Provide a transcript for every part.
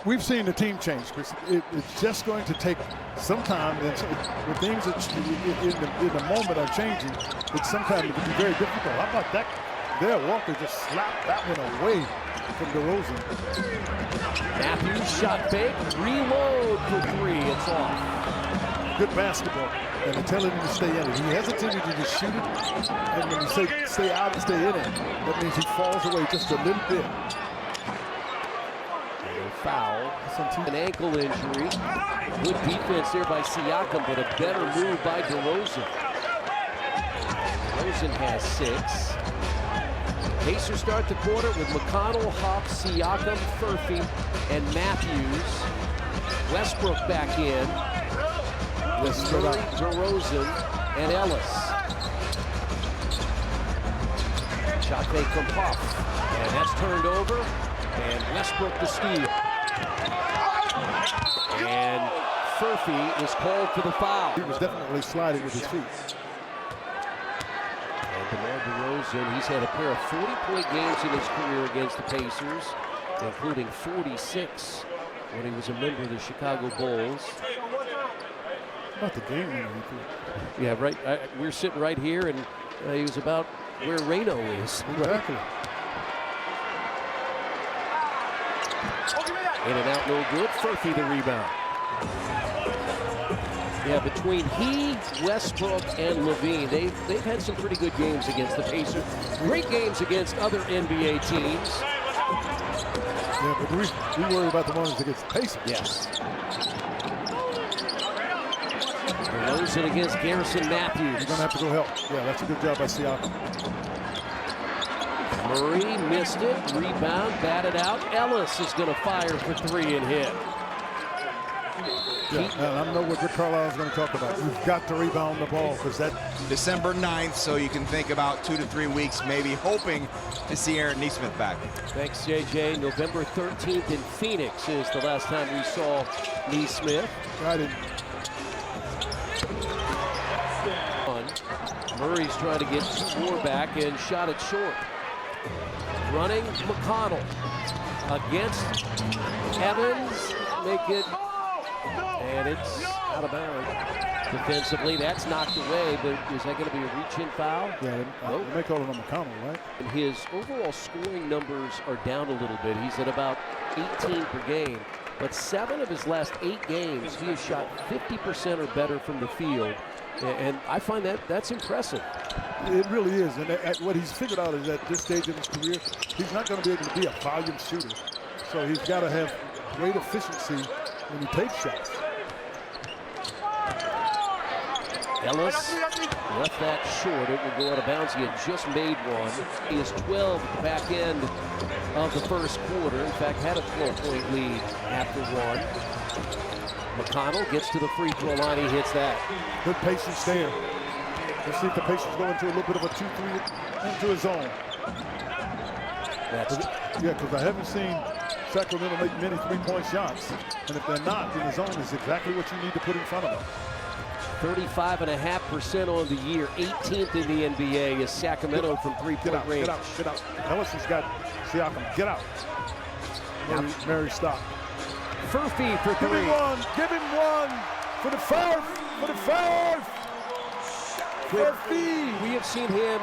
We've seen the team change, Chris. It's just going to take some time. When things in the moment are changing, it's sometimes it can be very difficult. How about that? There, Walker just slapped that one away from DeRozan. Matthews shot fake, reload for three. It's off. Good basketball, and they're telling him to stay in it. He hesitated to just shoot it, and when you say stay out and stay in it, that means he falls away just a little bit. Foul, an ankle injury. Good defense there by Siakam, but a better move by DeRozan. DeRozan has 6. Pacers start the quarter with McConnell, Huff, Siakam, Furphy, and Matthews. Westbrook back in with Murray, DeRozan, and Ellis. Shot fake from Huff, and that's turned over, and Westbrook the steal. And Furphy is called for the foul. He was definitely sliding with his feet. And DeMar DeRozan, he's had a pair of 40-point games in his career against the Pacers, including 46 when he was a member of the Chicago Bulls. About the game winner. Yeah, right. We're sitting right here, and he was about where Reno is. Exactly. In and out, no good. Furphy the rebound. Yeah, between he, Westbrook, and Levine, they've had some pretty good games against the Pacers. Great games against other NBA teams. Yeah, but we worry about the ones against the Pacers. Yes. DeRozan against Garrison Matthews. You're going to have to go help. Yeah, that's a good job by Siakam. Murray missed it. Rebound, batted out. Ellis is going to fire for three and hit. Yeah, and I know what Rick Carlisle is going to talk about. You've got to rebound the ball because that December 9th, so you can think about 2 to 3 weeks, maybe hoping to see Aaron Nesmith back. Thanks, JJ. November 13th in Phoenix is the last time we saw Nesmith. Murray's trying to get 2 more back and shot it short. Running McConnell against Evans. Make it. And it's out of bounds. Defensively, that's knocked away, but is that going to be a reach-in foul? Yeah, they may call it on McConnell, right? And his overall scoring numbers are down a little bit. He's at about 18 per game, but 7 of his last 8 games, he has shot 50% or better from the field, and I find that's impressive. It really is, and what he's figured out is at this stage of his career, he's not going to be able to be a volume shooter, so he's got to have great efficiency when he takes shots. Ellis left that short. It will go out of bounds. He had just made one. He is 12 at the back end of the first quarter. In fact, had a 12-point lead after one. McConnell gets to the free throw line. He hits that. Good patience there. Let's see if the Pacers go into a little bit of a 2-3 into a zone. Yeah, because I haven't seen Sacramento make many three-point shots. And if they're not, then the zone is exactly what you need to put in front of them. 35.5% on the year. 18th in the NBA is Sacramento from three-point range. Get out. Ellis has got Siakam. Get out. Murray stop. Furphy for 3. Give him one. For the fourth. Furphy. We have seen him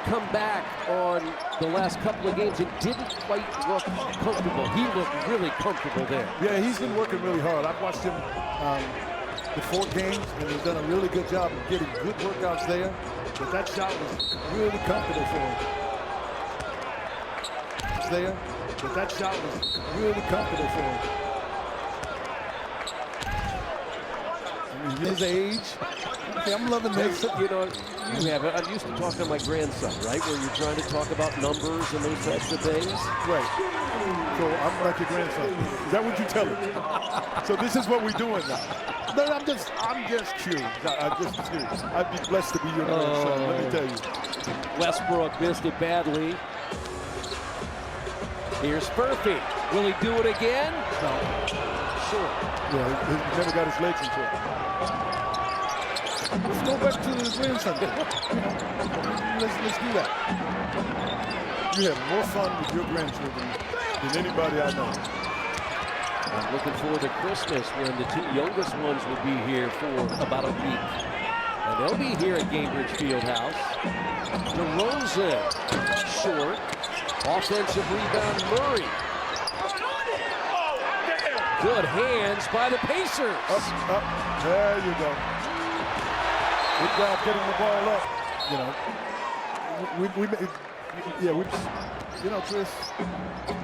come back on the last couple of games and didn't quite look comfortable. He looked really comfortable there. Yeah, he's been working really hard. I've watched him the 4 games, and he's done a really good job of getting good workouts there. But that shot was really comfortable for him. I mean, his age. Okay, I'm loving this. You know, I'm used to talking to my grandson, right? Where you're trying to talk about numbers and those types of things. Right. So I'm like your grandson. Is that what you tell him? So this is what we're doing now. No, I'm just curious. I'm just curious. I'd be blessed to be your grandson, let me tell you. Westbrook missed it badly. Here's Furphy. Will he do it again? No. Sure. Yeah, he never got his legs into it. Let's go back to the grandson. Let's do that. You have more fun with your grandchildren than anybody I know. I'm looking forward to Christmas when the two youngest ones will be here for about a week. And they'll be here at Gainbridge Fieldhouse. DeRozan, short. Offensive rebound, Murray. Good hands by the Pacers. Up. There you go. Good job getting the ball up. You know, Chris,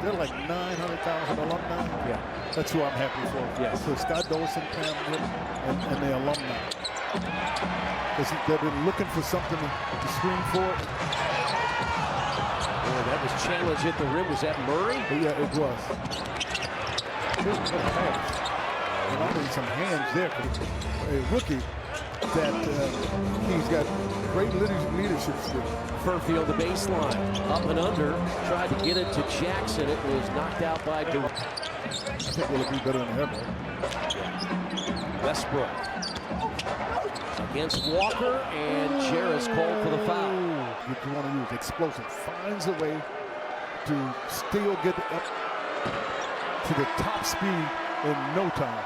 they're like 900,000 alumni. Yeah. That's who I'm happy for. Yes. So Scott Dawson, Cam Newton, and the alumni. Because they've been looking for something to scream for. Oh, that was challenged at the rim. Was that Murray? Yeah, it was. Here's a pass. And I mean some hands there. A rookie that he's got great leadership skills. Furfield, the baseline, up and under, tried to get it to Jackson. It was knocked out by I think it'll be better than ever. Westbrook against Walker, and Jarris called for the foul. You want to use explosive. Finds a way to still get up to the top speed in no time.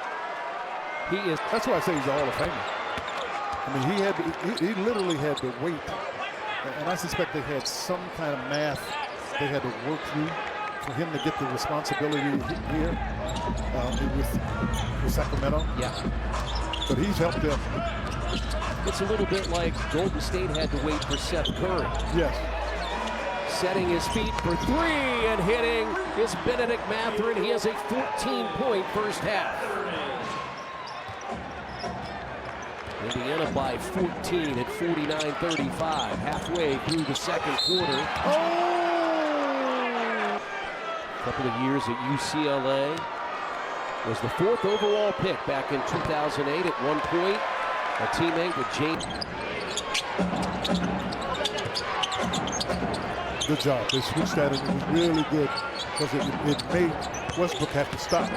He is. That's why I say he's a Hall of Famer. I mean, he literally had to wait, and I suspect they had some kind of math they had to work through for him to get the responsibility here with Sacramento. Yeah. But he's helped them. It's a little bit like Golden State had to wait for Seth Curry. Yes. Setting his feet for three and hitting is Benedict Mathurin. He has a 14-point first half. Indiana by 14 at 49-35, halfway through the second quarter. Oh! A couple of years at UCLA. Was the 4th overall pick back in 2008 at one point. A teammate with James. Good job. They switched that, and it was really good because it made Westbrook have to stop.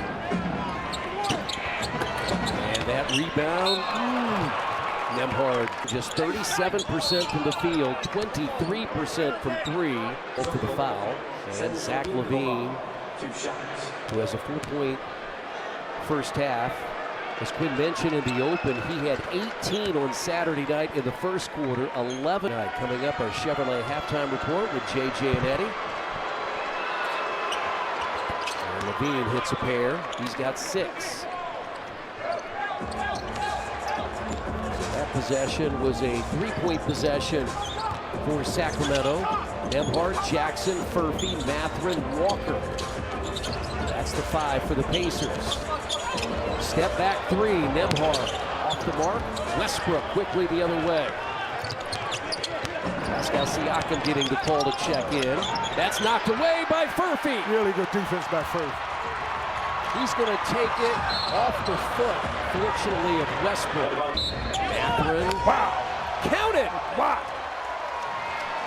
And that rebound. Nembhard just 37% from the field, 23% from three. For the foul. And Zach LaVine, who has a 4-point first half. As Quinn mentioned in the open, he had 18 on Saturday night in the first quarter, 11 tonight. Coming up, our Chevrolet halftime report with JJ and Eddie. And LaVine hits a pair. He's got 6. That possession was a 3-point possession for Sacramento. Nembhard, Jackson, Furphy, Mathurin, Walker. That's the 5 for the Pacers. Step back 3, Nembhard off the mark. Westbrook quickly the other way. Pascal Siakam getting the call to check in. That's knocked away by Furphy. Really good defense by Furphy. He's going to take it off the foot, fortunately, of Westbrook. Mathurin. Wow. Count it. Wow.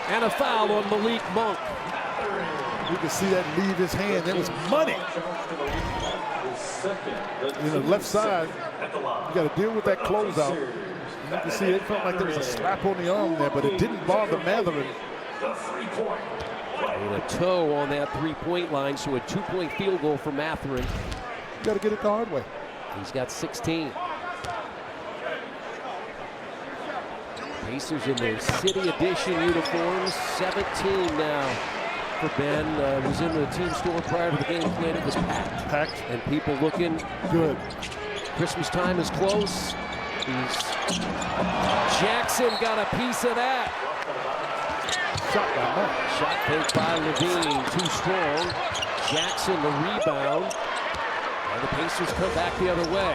And a foul on Malik Monk. You can see that leave his hand. It was money. You know, left side, you got to deal with that closeout. You can see it felt like there was a slap on the arm there, but it didn't bother Mathurin. And a toe on that 3-point line, so a 2-point field goal for Mathurin. You got to get it the hard way. He's got 16. Pacers in their city edition uniforms, 17 now. For Ben, was in the team store prior to the game played. It was packed. And people looking good. Christmas time is close. Jackson got a piece of that. Shot by Monk. Shot fake by LaVine, too strong. Jackson the rebound. And the Pacers come back the other way.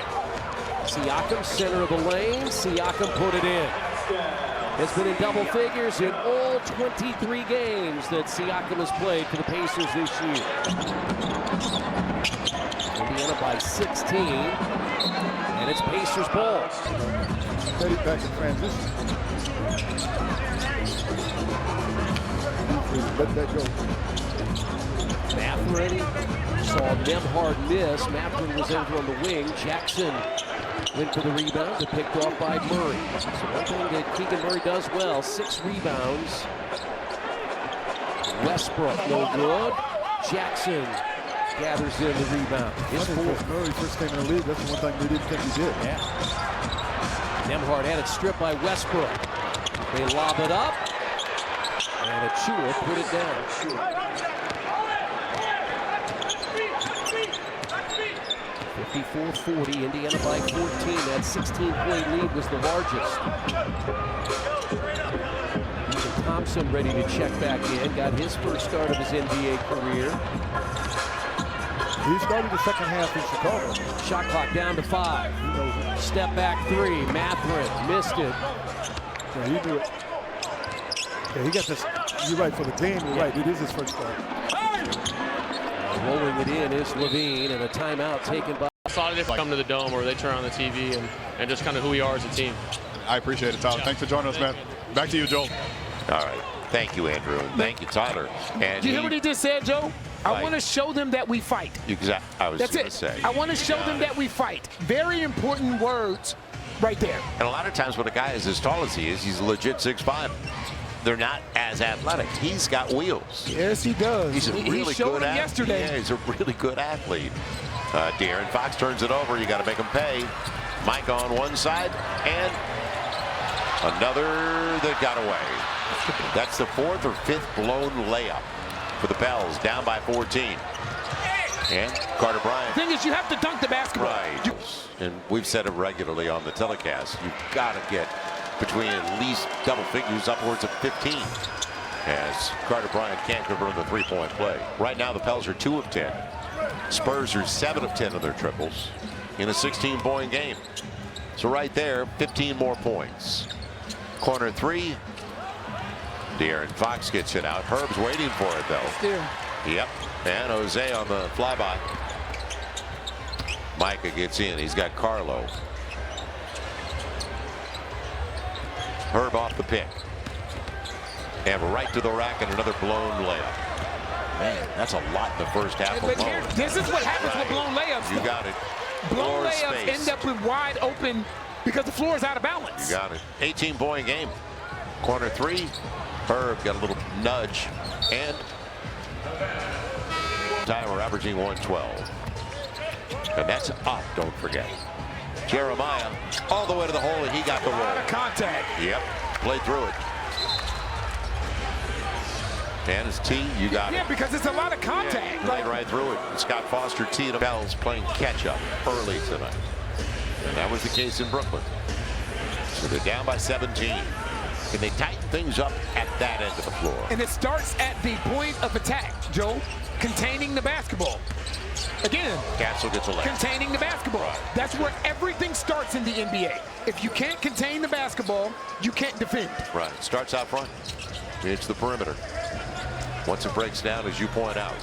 Siakam, center of the lane. Siakam put it in. Has been in double figures in all 23 games that Siakam has played for the Pacers this year. Indiana by 16, and it's Pacers ball. Steady back in transition. Let that go. Mathurin saw Nembhard miss. Mathurin was over on the wing. Jackson went for the rebound, but picked off by Murray. So one thing that Keegan Murray does well, 6 rebounds. Westbrook, no good. Jackson gathers in the rebound. His fourth. Murray first came in the league, that's the one thing we didn't think he did. Yeah. Nembhard had it stripped by Westbrook. They lob it up. And Achua put it down. 54-40, Indiana by 14. That 16-point lead was the largest. Ethan Thompson ready to check back in. Got his first start of his NBA career. He started the second half in Chicago. Shot clock down to 5. Step back 3. Mathurin missed it. Yeah, he knew it. Yeah, he got this. You're right, for the game, you're right. It is his first start. Rolling it in is Levine, and a timeout taken by. I thought if I come to the Dome or they turn on the TV and just kind of who we are as a team. I appreciate it, Tyler. Yeah. Thanks for joining us, man. Back to you, Joel. All right. Thank you, Andrew. And thank you, Tyler. And Do you hear what he just said, Joe? I want to show them that we fight. Exactly. I was That's going it. to say. I want to show them that we fight. Very important words right there. And a lot of times when a guy is as tall as he is, he's a legit 6'5". They're not as athletic. He's got wheels. Yes, he does. He's a really he showed good him yesterday. Yeah, he's a really good athlete. De'Aaron Fox turns it over. You got to make him pay. Mike on one side and another that got away. That's the 4th or 5th blown layup for the Pels, down by 14. And Carter Bryant. The thing is, you have to dunk the basketball. Right. And we've said it regularly on the telecast. You've got to get between at least double figures, upwards of 15. As Carter Bryant can't convert the three-point play. Right now, the Pels are 2 of 10. Spurs are 7 of 10 of their triples in a 16-point game. So right there, 15 more points. Corner 3. De'Aaron Fox gets it out. Herb's waiting for it, though. There. Yep. And Jose on the flyby. Micah gets in. He's got Carlo. Herb off the pick. And right to the rack and another blown layup. Man, that's a lot in the first half But alone. this is what happens with blown layups. You got it. Blown Floor layups space. end up with wide open because the floor is out of balance. You got it. 18-point game. Corner 3. Herb got a little nudge. And timer averaging 112. And that's up, don't forget. Jeremiah all the way to the hole, and he got the roll. Out of contact. Yep. Played through it. And it's T, you got Yeah, it. because it's a lot of contact. Yeah, played right through it. Scott Foster, T, and the Pels playing catch-up early tonight. And that was the case in Brooklyn. So they're down by 17. Can they tighten things up at that end of the floor? And it starts at the point of attack, Joe. Containing the basketball. Again, Castle gets a layup. containing the basketball. That's where everything starts in the NBA. If you can't contain the basketball, you can't defend. Right. Starts out front. It's the perimeter. Once it breaks down, as you point out,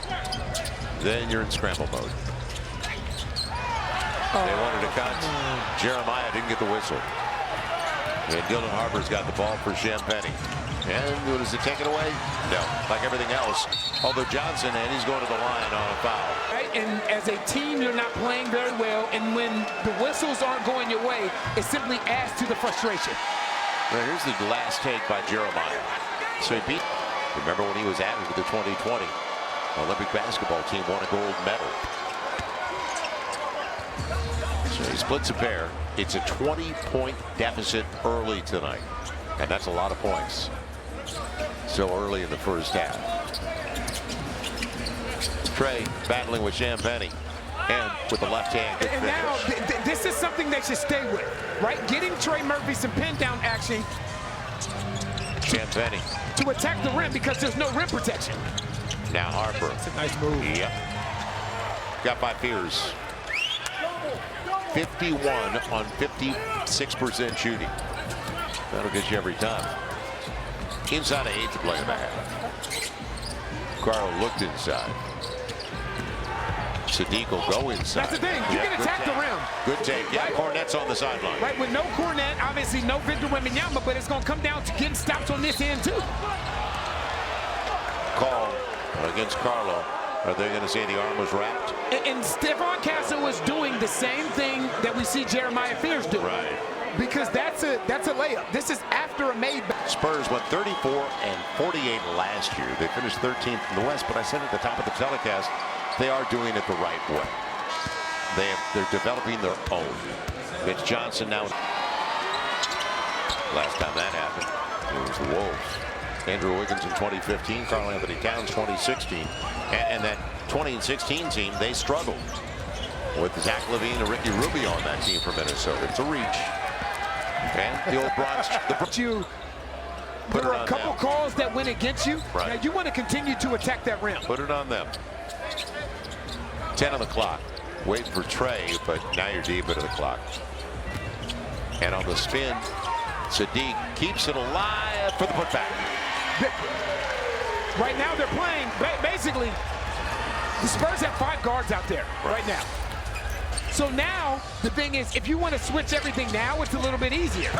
then you're in scramble mode. They wanted to cut. Jeremiah didn't get the whistle. And Dylan Harper's got the ball for Champagny. And does it take it away? No. Like everything else. Although Johnson, and he's going to the line on a foul. Right? And as a team, you're not playing very well. And when the whistles aren't going your way, it simply adds to the frustration. Now here's the last take by Jeremiah. So he beat. Remember when he was added to the 2020 Olympic basketball team, won a gold medal. So he splits a pair. It's a 20-point deficit early tonight. And that's a lot of points. So early in the first half. Trey battling with Champagny. And with the left hand. And now, this is something they should stay with, right? Getting Trey Murphy some pin down action Champagny. to attack the rim because there's no rim protection. Now Harper. It's a nice move. Yep. Got by Fears. 51 on 56% shooting. That'll get you every time. Inside of 8 to play in the half. Carl looked inside. Sadiq will go inside. That's the thing. You can attack the rim. Good take. Yeah, Right. Cornette's on the sideline. Right, with no Cornet, obviously no Victor Wembanyama, but it's going to come down to getting stops on this end, too. Call against Carlo. Are they going to say the arm was wrapped? And Stephon Castle was doing the same thing that we see Jeremiah Fears do. Right. Because that's a layup. This is after a made. Spurs went 34 and 48 last year. They finished 13th in the West, but I said at the top of the telecast, they are doing it the right way. They're developing their own. Mitch Johnson now. Last time that happened, it was the Wolves. Andrew Wiggins in 2015, Karl Anthony Towns 2016. And that 2016 team, they struggled with Zach LaVine and Ricky Rubio on that team for Minnesota. It's a reach. And the old Bronx. There are a couple calls that went against you. Right. Now you want to continue to attack that rim. Put it on them. 10 on the clock. Waiting for Trey, but now you're deep into the clock. And on the spin, Sadiq keeps it alive for the putback. Right now they're playing, basically, the Spurs have 5 guards out there right now. So now, the thing is, if you want to switch everything now, it's a little bit easier.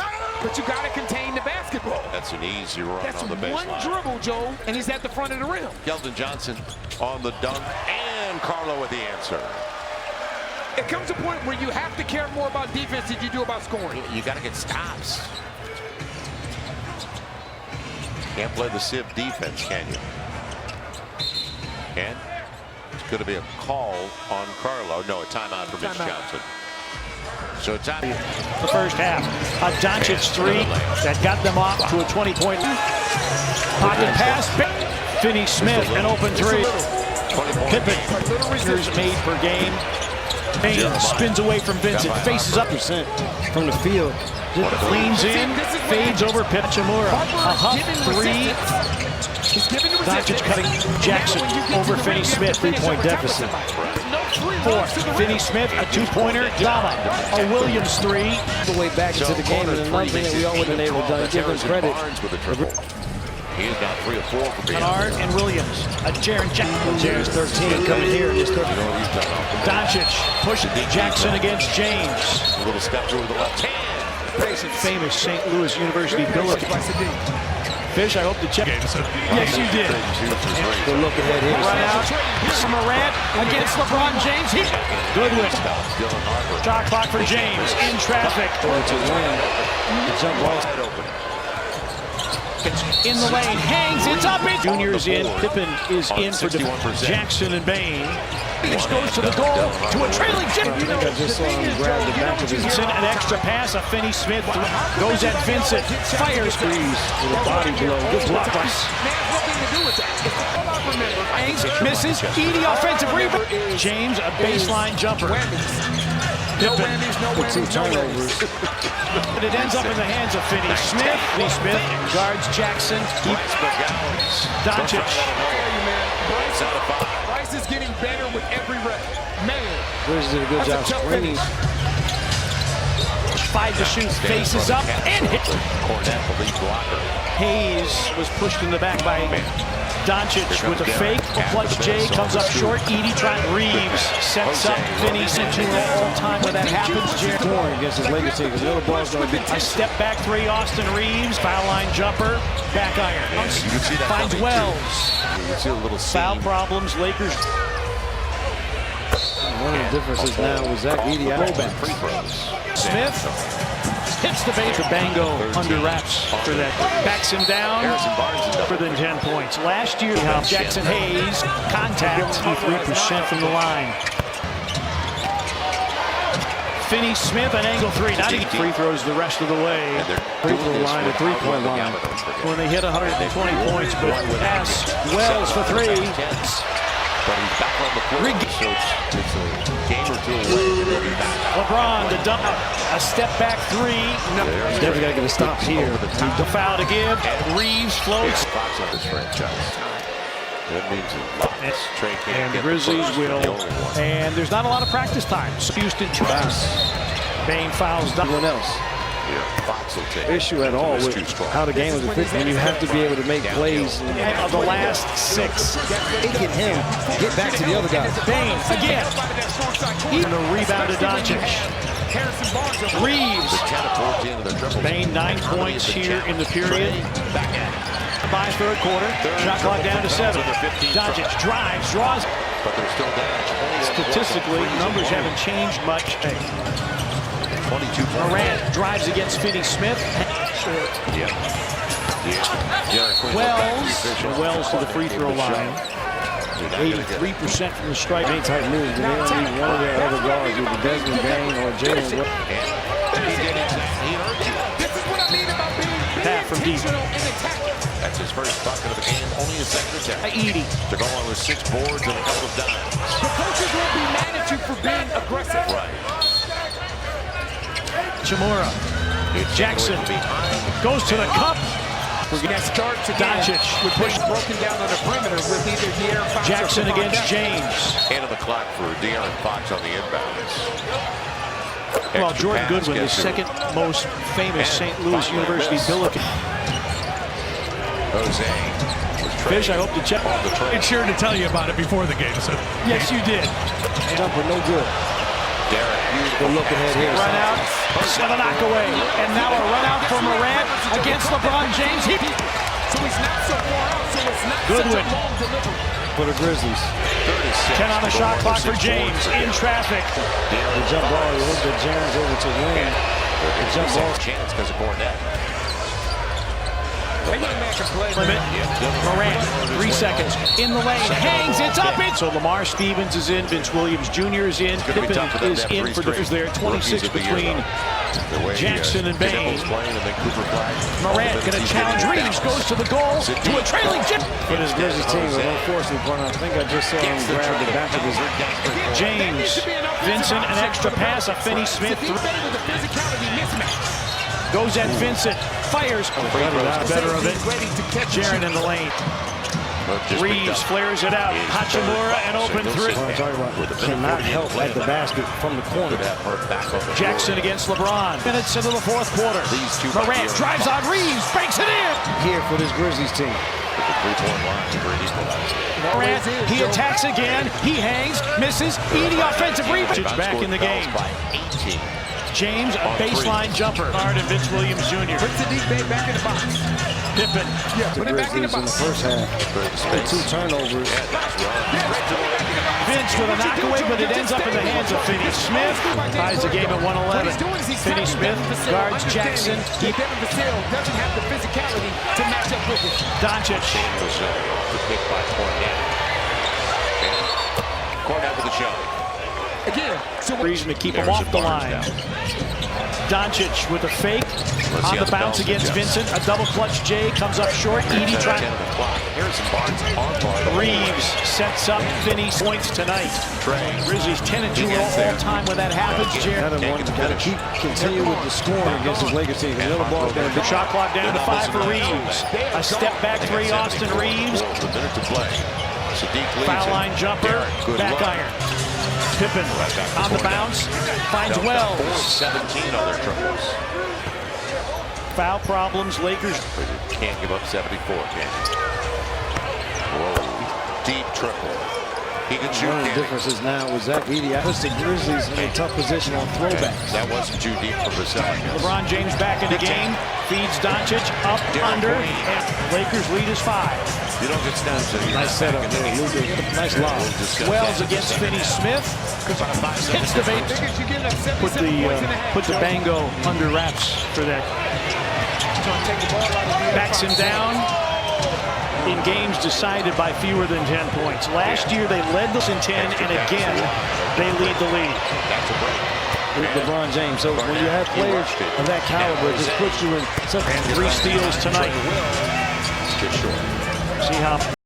But you got to contain the basketball. That's an easy run on the baseline. That's one dribble, Joel, and he's at the front of the rim. Keldon Johnson on the dunk, and Carlo with the answer. It comes a point where you have to care more about defense than you do about scoring. You got to get stops. Can't play the sieve defense, can you? And it's going to be a call on Carlo. No, a timeout for Mitch Johnson. So it's out. The first half. A Doncic 3 that got them off to a 20-point pocket pass. Finney Smith, an open 3. Pippen, made per game. Bain spins away from Vincent, faces up from the field. Leans in, fades over Pichamura. A Huff 3. Doncic cutting Jackson over Finney Smith, 3-point deficit. 4. Finney Smith, a 2-pointer. Dama, a Williams 3. The way back into the game, and another thing that we all would have been able to give him credit. He is now 3 of 4 for being. Kennard and Williams. A Jaren Jackson. Jaren's 13 coming here. His 13. Doncic pushing Jackson against James. A little step through the left hand. Famous St. Louis University Billups. Fish, I hope to check. Yes, you did. Good look ahead here. Run out. Morant against LeBron James. Goodwin. Shot clock for James. In traffic. Jump ball. In the lane, hangs, it's up, Junior's in, Pippen is in for Jackson and Bain. This goes to the goal, to a trailing Jim. I just saw him grab the back of his Vincent, an extra pass, a Finney Smith goes at Vincent, fires, freeze with a body blow. Good block. Hangs, misses, Edie offensive rebound. James, a baseline jumper. Pippen. The 2 turnovers. But it ends up in the hands of Finney Smith. Finney Smith guards Jackson. Doncic. Bryce is getting better with every rep. Man. Bridges did a good job screening. 5 to shoot, faces up, and hit. Hayes was pushed in the back by Doncic with a fake. Clutch J comes up short. Edie trying. Reeves sets up Finney all time when that happens. Scoring against his legacy because the other ball's going to be. A step back 3, Austin Reeves. Foul line jumper. Back iron. Finds Wells. Foul problems. Lakers. One of the differences now with Zach Edey out back. Smith hits the base. Bango under wraps for that. Backs him down. For than 10 points. Last year, Jackson Hayes contact 53% from the line. Finney Smith an angle 3. Not even free throws the rest of the way. Free throw line, the 3-point line. When they hit 120 points, but pass Wells for 3. But he's back on the floor, so it's a game or 2 away. LeBron to dump a step back 3. No. He's definitely got to get a stop here. The foul to give. Reeves floats. Fox on this franchise. That means a lot. Trey can't And the get Grizzlies the will. And there's not a lot of practice time. So Houston twice. Bain fouls Everyone else. Yeah, Fox will take Issue at all with how the game is efficient, and you have to be able to make plays. Of the last 6. Making him get back to the other guy. Bain again. Even a rebound to Doncic. Reeves. Bain 9 points here in the period. By third quarter. Shot clock down to 7. Doncic drives, draws. But they're still down. Statistically, numbers haven't changed much. 22 Morant drives against Finney Smith. Yeah. Wells to the free throw line. 83% from the stripe. Main type moves, and they don't need one of their other guards, either Desmond Bain or Jalen. This is what I mean about being From deep. intentional in attacking. That's his first bucket of the game, only his second attempt. Edie. To go on with 6 boards and a couple of dimes. The coaches won't be mad at you for being aggressive. Right. Chamora. Jackson goes to the cup. That starts again with push broken down on the perimeter with either De'Aaron Fox Jackson or against James. End of the clock for De'Aaron Fox on the inbounds. Well, Extra Jordan pass Goodwin, the gets to second most famous St. Louis finally University missed. Billiken. Jose. Fish, I hope to check. It's sure to tell you about it before the game. So Yes, you did. Jumper, no good. Derek, Good look ahead here. Run out, and a knockaway. And now a run out from Morant against LeBron James. So he's not so far out, so it's not Goodwin. such a long delivery. For the Grizzlies. 36. 10 on the shot clock for James. In traffic. The jump ball, you hope that James able to win. The jump ball chance because of Cornette. Limit. Morant, 3 seconds. In the lane, hangs, it's up. So Lamar Stevens is in, Vince Williams Jr. is in, Pippen is in for defenders there. 26 between Jackson and Bain. Morant going to challenge Reeves, goes to the goal, to a trailing chip. For this Grizzlies team, with unfortunately, I think I just saw him grab the back of his. James, Vincent, an extra pass, a Finney Smith. He's better with the physicality mismatch. Goes at Vincent, fires. Better of it. Jaren in the lane. Reeves flares it out. Hachimura and open three. Cannot help at the basket from the corner. Jackson against LeBron. Minutes into the fourth quarter. Morant drives on Reeves, breaks it in. Here for this Grizzlies team. Morant, he attacks again. He hangs, misses. Edie offensive rebound. Back in the game. James, a baseline jumper. Hard and Vince Williams Jr. Puts the deep bait back in the box. Pippen. Yeah, put it back in the In the box. first half, the 2 turnovers. Vince with a knockaway, but it ends up in the hands of Finney Smith. Ties the game at 111. Finney Smith guards Jackson. Devin Vassell doesn't have the physicality to match up with it. Doncic. Cornette with the shot. Again, so Reason to keep him off the line. Doncic with a fake. On the bounce against Vincent. A double clutch J comes up short. Edie trying. Reeves sets up Finney's points tonight. Grizzlies 10-2 all time when that happens. Got to continue with the scoring against this Lakers team. The other ball going to be Shot clock down to 5 for Reeves. A step back 3, Austin Reeves. Foul line jumper. Back iron. Pippen on the bounce, finds Wells. 17 other triples. Foul problems, Lakers. Can't give up 74, can you? Whoa, deep triple. He can shoot. One of the differences now with Zach Edey puts the Grizzlies in a tough position on throwbacks. That wasn't too deep for Vassell. LeBron James back in the game, feeds Doncic up, under, and Lakers lead is 5. You don't get down to Nice setup there, Luka. Nice lob. Wells against Finney Smith. Hits the bait. Put the bango under wraps for that. Backs him down in games decided by fewer than 10 points. Last year they led this in 10, and again they lead the league. With LeBron James. So when you have players of that caliber, it just puts you in such 3 steals tonight. See how